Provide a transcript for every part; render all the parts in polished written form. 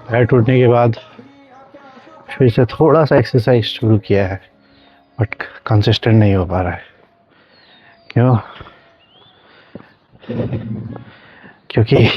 पैर टूटने के बाद फिर से थोड़ा सा एक्सरसाइज शुरू किया है, बट कंसिस्टेंट नहीं हो पा रहा है। क्यों? क्योंकि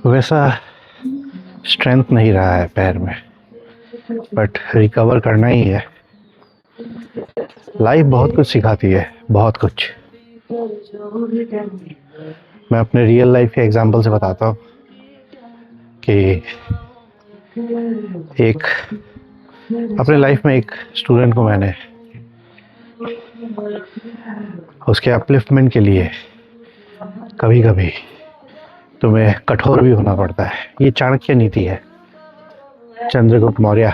वैसा स्ट्रेंथ नहीं रहा है पैर में, बट रिकवर करना ही है। लाइफ बहुत कुछ सिखाती है, बहुत कुछ। मैं अपने रियल लाइफ के एग्जांपल से बताता हूँ कि अपने लाइफ में एक स्टूडेंट को मैंने उसके अपलिफ्टमेंट के लिए कभी कभी तुम्हें कठोर भी होना पड़ता है। ये चाणक्य नीति है। चंद्रगुप्त मौर्य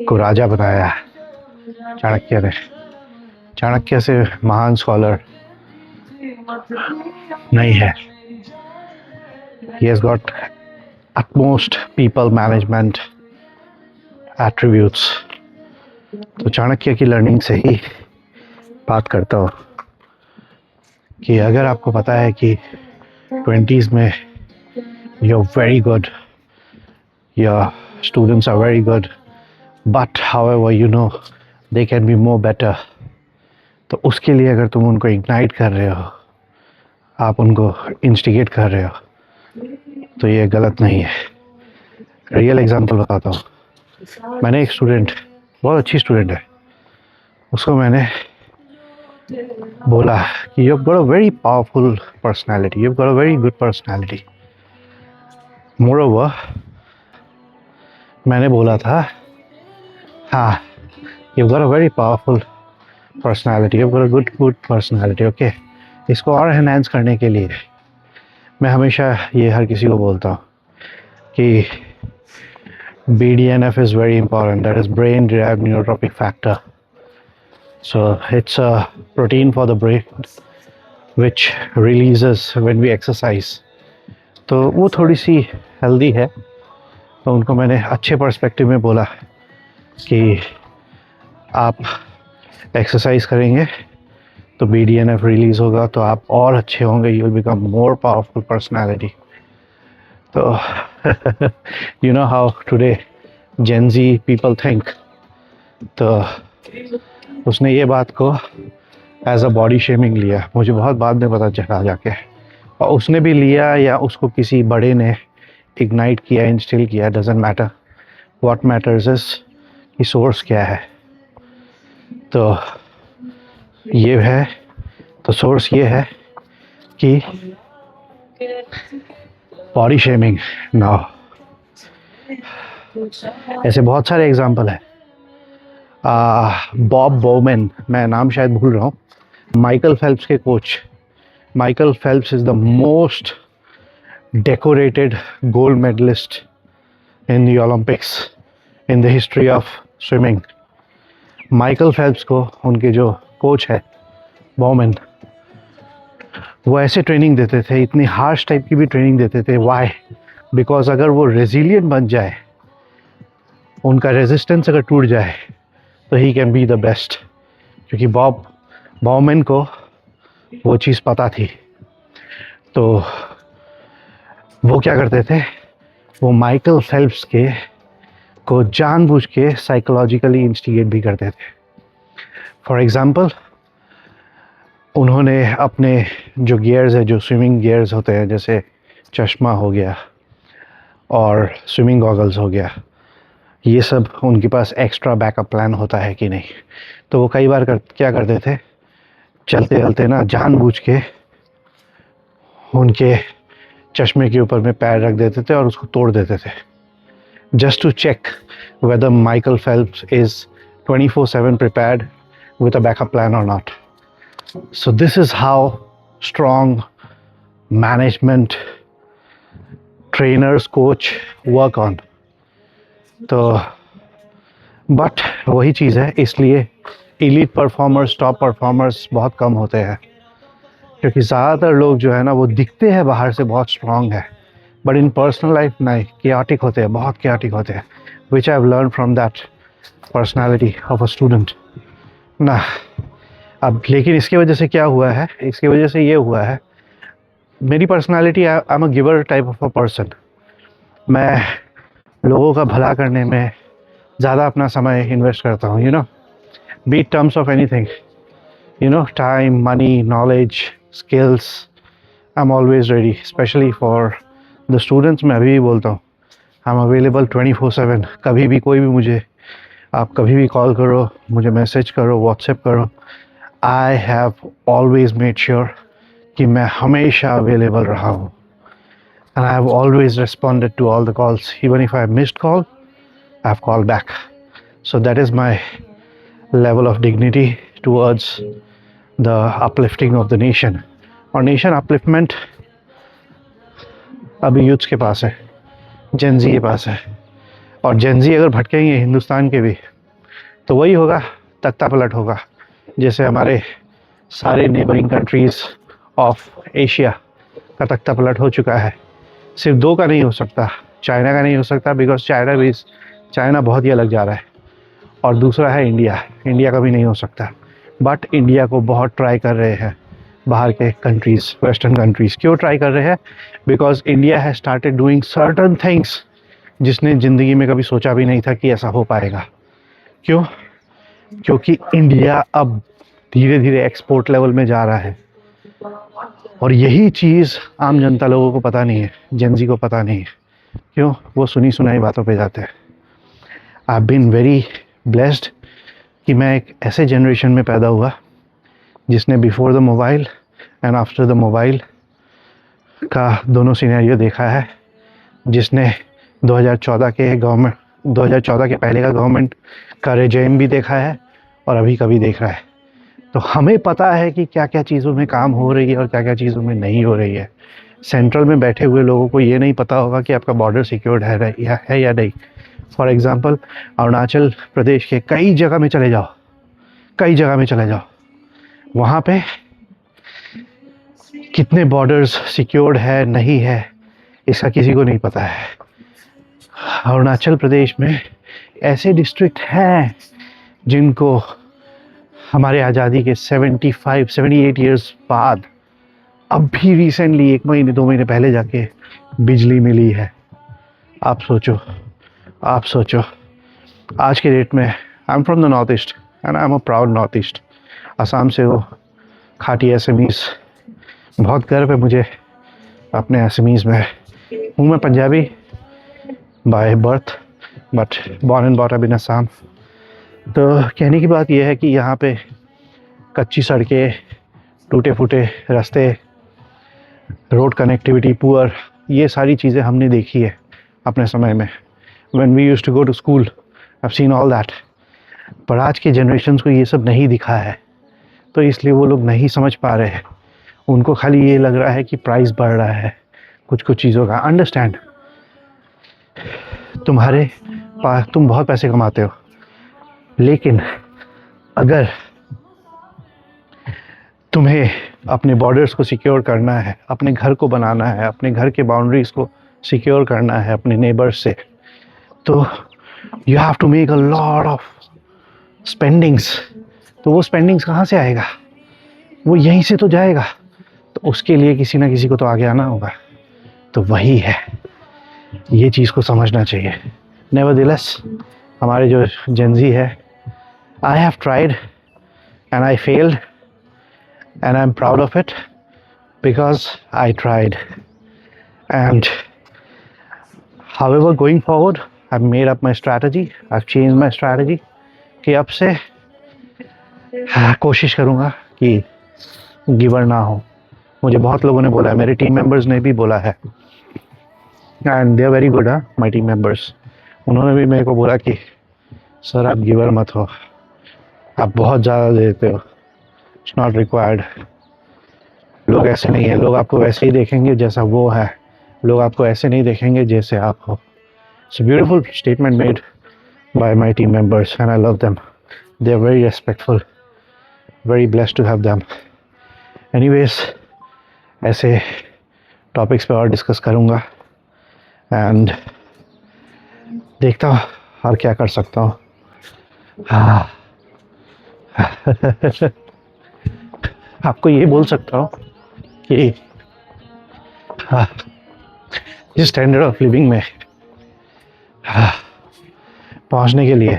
को राजा बनाया चाणक्य ने। चाणक्य से महान स्कॉलर नहीं है। He has got utmost people management attributes. तो चाणक्य की लर्निंग से ही बात करता हूँ कि अगर आपको पता है कि 20s में you're very good, your students are very good, but however you know they can be more better, तो उसके लिए अगर तुम उनको इग्नाइट कर रहे हो, आप उनको इंस्टिगेट कर रहे हो, तो ये गलत नहीं है। रियल एग्जांपल बताता हूँ। मैंने एक स्टूडेंट, बहुत अच्छी स्टूडेंट है, उसको मैंने बोला कि you've got a very powerful personality, you've got a very good personality. Moreover, मैंने बोला था हाँ, you've got a very powerful personality, you've got a good personality, okay? इसको और एनहांस करने के लिए मैं हमेशा ये हर किसी को बोलता हूँ कि BDNF is very important, that is brain derived neurotrophic factor. So it's a protein for the brain which releases when we exercise. तो वो थोड़ी सी हेल्दी है, तो उनको मैंने अच्छे पर्सपेक्टिव में बोला कि आप एक्सरसाइज करेंगे तो BDNF रिलीज होगा, तो आप और अच्छे होंगे, you will become more powerful personality. तो you know how today gen Z people think. तो उसने ये बात को एज अ बॉडी शेमिंग लिया। मुझे बहुत बाद में पता चला जाके, और उसने भी लिया या उसको किसी बड़े ने इग्नाइट किया, इंस्टिल किया, doesn't matter. What matters is कि सोर्स क्या है। तो ये है, तो सोर्स ये है कि बॉडी शेमिंग ना हो। ऐसे बहुत सारे एग्जाम्पल है। बॉब बोमेन, मैं नाम शायद भूल रहा हूँ, माइकल फेल्प्स के coach. Michael Phelps is the most decorated gold medalist in the Olympics in the history of swimming. Michael Phelps को उनके जो कोच है बोमेन, वो ऐसे ट्रेनिंग देते थे, इतनी हार्श टाइप की भी ट्रेनिंग देते थे। वाई? बिकॉज अगर वो रेजिलियंट बन जाए, उनका रेजिस्टेंस अगर टूट जाए, तो he can be the best. क्योंकि बोमेन को वो चीज़ पता थी। तो वो क्या करते थे, वो माइकल फेल्प्स को जानबूझ के साइकोलॉजिकली इंस्टिगेट भी करते थे। फॉर एग्जाम्पल, उन्होंने अपने जो गियर्स है, जो स्विमिंग गियर्स होते हैं, जैसे चश्मा हो गया और स्विमिंग गॉगल्स हो गया, ये सब उनके पास एक्स्ट्रा बैकअप प्लान होता है कि नहीं। तो वो कई बार क्या करते थे, चलते चलते ना जानबूझ के उनके चश्मे के ऊपर में पैर रख देते थे और उसको तोड़ देते थे, just to check whether Michael Phelps is 24/7 prepared with a backup plan or not. So this is how strong management trainers coach work on. तो बट वही चीज़ है, इसलिए elite performers, top performers बहुत कम होते हैं। क्योंकि ज़्यादातर लोग जो है ना, वो दिखते हैं बाहर से बहुत स्ट्रांग है, बट इन पर्सनल लाइफ नहीं, chaotic होते हैं, बहुत chaotic होते हैं, which I've learned from that personality of a student ना। अब लेकिन इसकी वजह से क्या हुआ है, इसकी वजह से ये हुआ है मेरी personality, I am a giver type of a person. मैं लोगों का भला करने में ज़्यादा अपना समय इन्वेस्ट करता हूँ, you know, be terms of anything, you know, time, money, knowledge, skills. I'm always ready, especially for the students। मैं अभी भी बोलता हूँ, I'm available 24/7। कभी भी कोई भी मुझे, आप कभी भी कॉल करो, मुझे मैसेज करो, व्हाट्सएप करो। I have always made sure कि मैं हमेशा अवेलेबल रहा हूँ, and I have always responded to all the calls, even if I missed call, I've called back। So that is my level of dignity towards the uplifting of the nation। और nation upliftment अभी youths के पास है, Gen Z के पास है। और Gen Z अगर भटकेंगे हिंदुस्तान के भी, तो वही होगा, तख्ता पलट होगा, जैसे हमारे सारे नेबरिंग कंट्रीज़ ऑफ एशिया का तख्ता पलट हो चुका है। सिर्फ दो का नहीं हो सकता, चाइना का नहीं हो सकता, बिकॉज चाइना बहुत ही अलग जा रहा है। और दूसरा है इंडिया, इंडिया का भी नहीं हो सकता। बट इंडिया को बहुत ट्राई कर रहे हैं बाहर के कंट्रीज़, वेस्टर्न कंट्रीज़। क्यों ट्राई कर रहे हैं? Because India has started doing certain things जिसने ज़िंदगी में कभी सोचा भी नहीं था कि ऐसा हो पाएगा। क्यों? क्योंकि इंडिया अब धीरे धीरे एक्सपोर्ट लेवल में जा रहा है, और यही चीज़ आम जनता लोगों को पता नहीं है, जेनजी को पता नहीं है। क्यों? वो सुनी सुनाई बातों पे जाते हैं। I have been very blessed कि मैं एक ऐसे जनरेशन में पैदा हुआ जिसने before the mobile and after the mobile का दोनों सिनेरियो देखा है, जिसने 2014 के पहले का गवर्नमेंट का रेजिम भी देखा है, और अभी का भी देख रहा है। तो हमें पता है कि क्या क्या चीज़ों में काम हो रही है और क्या क्या चीज़ों में नहीं हो रही है। सेंट्रल में बैठे हुए लोगों को ये नहीं पता होगा कि आपका बॉर्डर सिक्योर्ड है या नहीं। फॉर एग्ज़ाम्पल, अरुणाचल प्रदेश के कई जगह में चले जाओ, वहाँ पे कितने बॉर्डर्स सिक्योर्ड है नहीं है, इसका किसी को नहीं पता है। अरुणाचल प्रदेश में ऐसे डिस्ट्रिक्ट हैं जिनको हमारे आज़ादी के 78 ईयर्स बाद अब भी रिसेंटली 1 महीने 2 महीने पहले जाके बिजली मिली है। आप सोचो आज के डेट में। I am from the north east and I am a proud north east. Assam से हो, खाटी एसमीज़, बहुत गर्व है मुझे अपने एसमीज़ में। हूँ मैं Punjabi by birth, but born and bought up in Assam. तो कहने की बात यह है कि यहाँ पे कच्ची सड़कें, टूटे फूटे रास्ते, रोड कनेक्टिविटी पुअर, ये सारी चीज़ें हमने देखी है अपने समय में। When we used to go to school, I've seen all that। पर आज के जनरेशन्स को ये सब नहीं दिखा है, तो इसलिए वो लोग नहीं समझ पा रहे हैं। उनको खाली ये लग रहा है कि प्राइस बढ़ रहा है कुछ चीज़ों का। अंडरस्टैंड, तुम बहुत पैसे कमाते हो, लेकिन अगर तुम्हें अपने बॉर्डर्स को सिक्योर करना है, अपने घर को बनाना है, अपने घर के बाउंड्रीज को सिक्योर करना है अपने नेबर्स से, तो you have to make a lot of spendings. तो वो स्पेंडिंग्स कहाँ से आएगा? वो यहीं से तो जाएगा। तो उसके लिए किसी ना किसी को तो आगे आना होगा। तो वही है, ये चीज़ को समझना चाहिए। नेवरदलेस, हमारे जो जेनजी है, I have tried and I failed and I'm proud of it because I tried। And however, going forward, I've made up my strategy, I've changed my strategy कि अब से कोशिश करूँगा कि गिवर ना हो। मुझे बहुत लोगों ने बोला है, मेरे टीम मेंबर्स ने भी बोला है, and they are very good. My team members, उन्होंने भी मेरे को बोला कि सर आप गिवर मत हो, आप बहुत ज़्यादा देते हो, इट्स नॉट रिक्वायर्ड। लोग ऐसे नहीं है, लोग आपको वैसे ही देखेंगे जैसा वो है, लोग आपको ऐसे नहीं देखेंगे जैसे आप हो। It's a beautiful statement made by my team members and I love them. They are very respectful, very blessed to have them. Anyways, ऐसे टॉपिक्स पे और डिस्कस करूँगा एंड देखता हूँ और क्या कर सकता हूँ। आपको ये बोल सकता हूँ कि हाँ, जिस स्टैंडर्ड ऑफ लिविंग में पहुंचने के लिए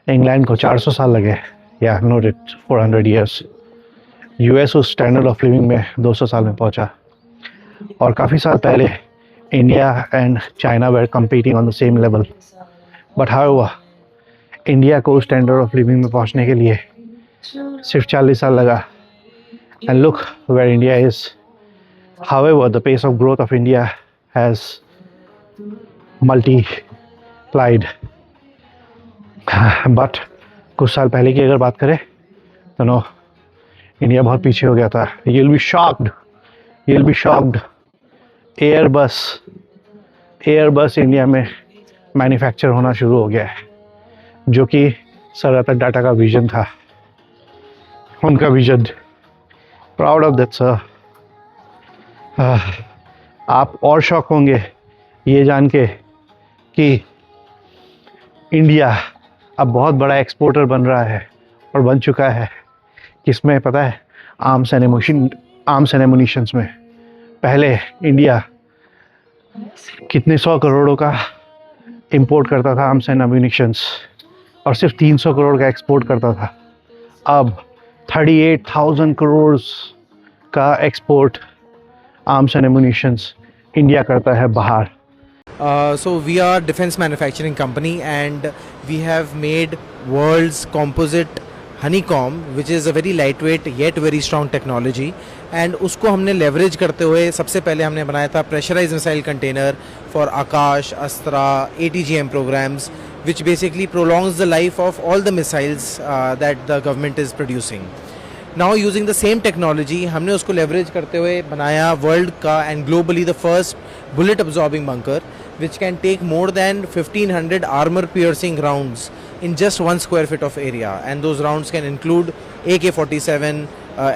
इंग्लैंड को 400 साल लगे, या नोट इट 400 ईयर्स, यूएस उस स्टैंडर्ड ऑफ लिविंग में 200 साल में पहुंचा। और काफ़ी साल पहले India and China were competing on the same level, but how हुआ, इंडिया को उस स्टैंडर्ड ऑफ लिविंग में पहुंचने के लिए सिर्फ 40 साल लगा। And look where India is. However the pace of growth of India has multiplied, but कुछ साल पहले की अगर बात करें तो नो, इंडिया बहुत पीछे हो गया था। You'll be shocked, Airbus India में मैन्युफैक्चर होना शुरू हो गया है, जो कि सर रतन टाटा का विजन था, उनका vision. Proud of that sir. आप और शॉक होंगे ये जान के कि इंडिया अब बहुत बड़ा एक्सपोर्टर बन रहा है और बन चुका है। किसमें पता है? आर्म्स एंड एमुनिशंस में। पहले इंडिया कितने 100 करोड़ों का इंपोर्ट करता था आर्म्स एंड एमुनिशंस, और सिर्फ 300 करोड़ का एक्सपोर्ट करता था। अब 38,000 करोड़ का एक्सपोर्ट आर्म्स एंड एमुनिशंस इंडिया करता है बाहर। So we are defense manufacturing company and we have made world's composite honeycomb, which is a very lightweight yet very strong technology, and उसको हमने leverage करते हुए सबसे पहले हमने बनाया था pressurized missile container for Akash, Astra, ATGM programs, which basically prolongs the life of all the missiles that the government is producing. Now using the same technology हमने उसको leverage करते हुए बनाया world का and globally the first bullet absorbing bunker, which can take more than 1500 armor piercing rounds in just 1 square foot of area, and those rounds can include AK-47,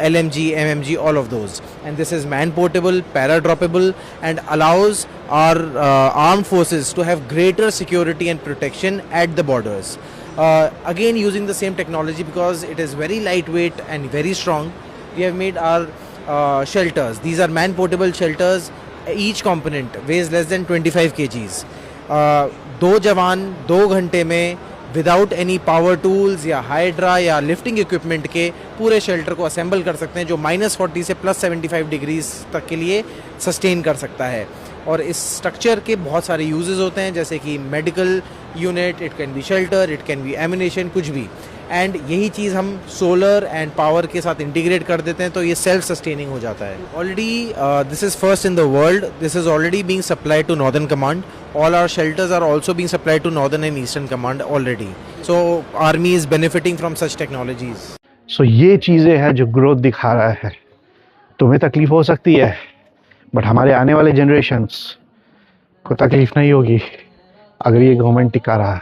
LMG, MMG, all of those. And this is man portable, para droppable, and allows our armed forces to have greater security and protection at the borders. Again using the same technology, because it is very lightweight and very strong, we have made our shelters. These are man portable shelters. Each component weighs less than 25 kgs. 2 जवान 2 घंटे में without any power tools या hydra या lifting equipment के पूरे shelter को assemble कर सकते हैं, जो -40 से +75 डिग्रीज तक के लिए सस्टेन कर सकता है। और इस स्ट्रक्चर के बहुत सारे यूजेस होते हैं, जैसे कि medical unit, it can be shelter, it can be ammunition, कुछ भी। एंड यही चीज़ हम सोलर एंड पावर के साथ इंटीग्रेट कर देते हैं, तो ये सेल्फ सस्टेनिंग हो जाता है। Already this is first in the world, this is already being supplied to northern command. All our shelters are also being supplied to Northern and Eastern Command already. So Army is benefiting from such technologies. So ये चीज़ें हैं जो growth दिखा रहा है। तुम्हें तकलीफ हो सकती है, बट हमारे आने वाले जनरेशन्स को तकलीफ नहीं होगी अगर ये गवर्नमेंट टिका रहा।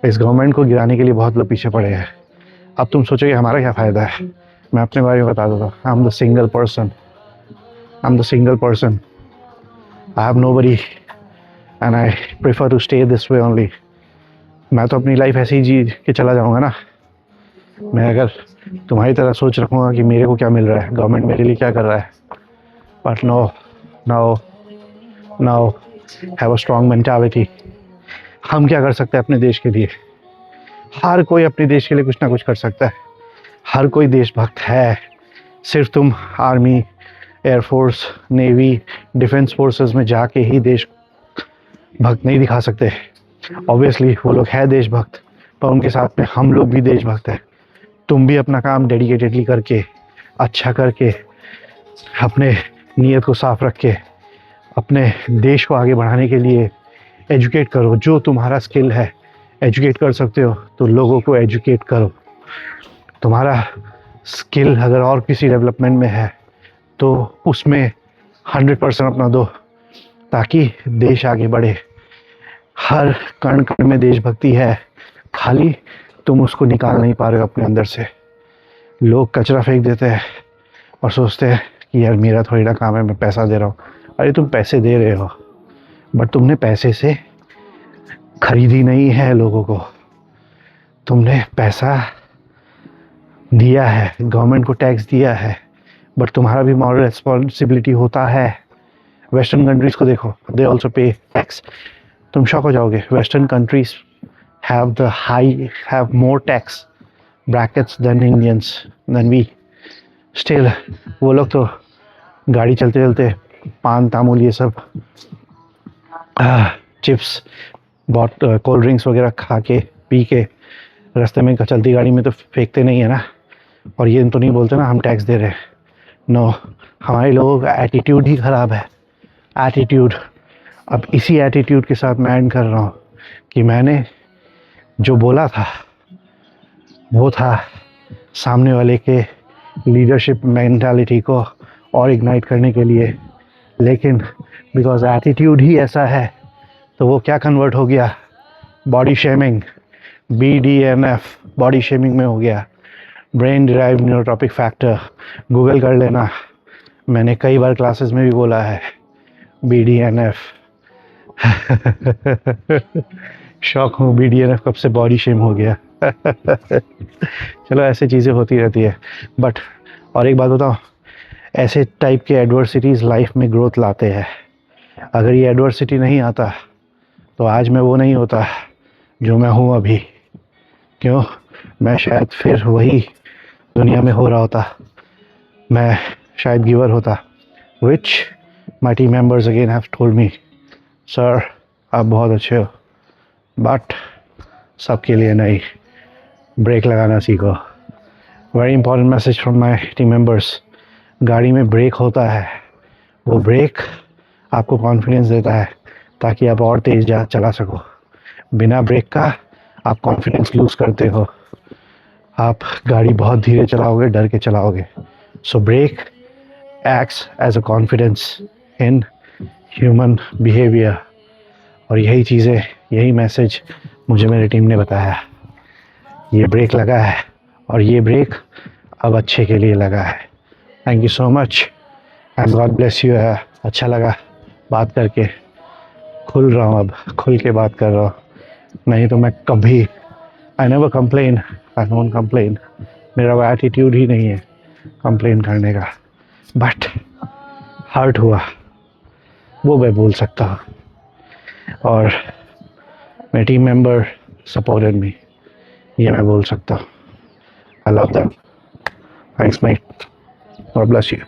इस गवर्नमेंट को गिराने के लिए बहुत लोग पीछे पड़े हैं। अब तुम सोचोगे हमारा क्या फ़ायदा है? मैं अपने बारे में बता देता हूँ। I am the single person. I have nobody and I prefer to stay this way only. मैं तो अपनी लाइफ ऐसे ही जी के चला जाऊँगा ना। मैं अगर तुम्हारी तरह सोच रखूँगा कि मेरे को क्या मिल रहा है, गवर्नमेंट मेरे लिए क्या कर रहा है, but no have a strong mentality. हम क्या कर सकते हैं अपने देश के लिए? हर कोई अपने देश के लिए कुछ ना कुछ कर सकता है। हर कोई देशभक्त है। सिर्फ तुम army, air force, navy, defence forces में जाके ही देश भक्त नहीं दिखा सकते। ऑब्वियसली वो लोग हैं देशभक्त, पर उनके साथ में हम लोग भी देशभक्त हैं। तुम भी अपना काम डेडिकेटेडली करके, अच्छा करके, अपने नीयत को साफ रख के अपने देश को आगे बढ़ाने के लिए एजुकेट करो। जो तुम्हारा स्किल है, एजुकेट कर सकते हो तो लोगों को एजुकेट करो। तुम्हारा स्किल अगर और किसी डेवलपमेंट में है तो उसमें 100% अपना दो, ताकि देश आगे बढ़े। हर कण कण में देशभक्ति है, खाली तुम उसको निकाल नहीं पा रहे हो अपने अंदर से। लोग कचरा फेंक देते हैं और सोचते हैं कि यार मेरा थोड़ी ना काम है, मैं पैसा दे रहा हूँ। अरे तुम पैसे दे रहे हो, बट तुमने पैसे से खरीदी नहीं है लोगों को। तुमने पैसा दिया है, गवर्नमेंट को टैक्स दिया है, बट तुम्हारा भी मॉरल रिस्पॉन्सिबिलिटी होता है वेस्टर्न कंट्रीज़ को देखो, दे ऑल्सो पे टैक्स। तुम शॉक हो जाओगे, western countries have more tax brackets than Indians than we. Still वो लोग तो गाड़ी चलते चलते पान तामुल ये सब चिप्स बहुत कोल्ड ड्रिंक्स वगैरह खा के पी के रास्ते में चलती गाड़ी में तो फेंकते नहीं है ना, और ये तो नहीं बोलते ना हम टैक्स दे रहे हैं। नो, हमारे लोगों का एटीट्यूड ही ख़राब है, एटीट्यूड। अब इसी एटीट्यूड के साथ मैं एंड कर रहा हूँ कि मैंने जो बोला था वो था सामने वाले के लीडरशिप मेंटालिटी को और इग्नाइट करने के लिए, लेकिन बिकॉज एटीट्यूड ही ऐसा है तो वो क्या कन्वर्ट हो गया, body shaming, BDNF body shaming में हो गया। Brain derived neurotrophic factor Google कर लेना, मैंने कई बार क्लासेस में भी बोला है BDNF। शौक हूँ BDNF कब से बॉडी शेम हो गया। चलो ऐसे चीज़ें होती रहती है, बट और एक बात बताओ, ऐसे टाइप के एडवर्सिटीज़ लाइफ में ग्रोथ लाते हैं। अगर ये एडवर्सिटी नहीं आता तो आज मैं वो नहीं होता जो मैं हूँ अभी। क्यों? मैं शायद फिर वही दुनिया में हो रहा होता, मैं शायद गिवर होता, which my team members again have told me, sir आप बहुत अच्छे हो बट सबके लिए नहीं, ब्रेक लगाना सीखो। Very important message from my team members. गाड़ी में ब्रेक होता है, वो ब्रेक आपको कॉन्फिडेंस देता है ताकि आप और तेज़ चला सको। बिना ब्रेक का आप कॉन्फिडेंस लूज़ करते हो, आप गाड़ी बहुत धीरे चलाओगे, डर के चलाओगे। So brake acts as a confidence in human behaviour, और यही चीज़ें, यही मैसेज मुझे मेरी टीम ने बताया। ये ब्रेक लगा है और ये ब्रेक अब अच्छे के लिए लगा है। Thank you so much and God bless you. अच्छा लगा बात करके, खुल रहा हूँ, अब खुल के बात कर रहा हूँ, नहीं तो मैं कभी I never complain, I don't complain, मेरा वो एटीट्यूड ही नहीं है कंप्लेन करने का, बट हर्ट हुआ वो मैं बोल सकता हूँ, और मेरे टीम मेंबर सपोर्टेड मी, ये मैं बोल सकता हूँ। I love them, thanks mate, God bless you.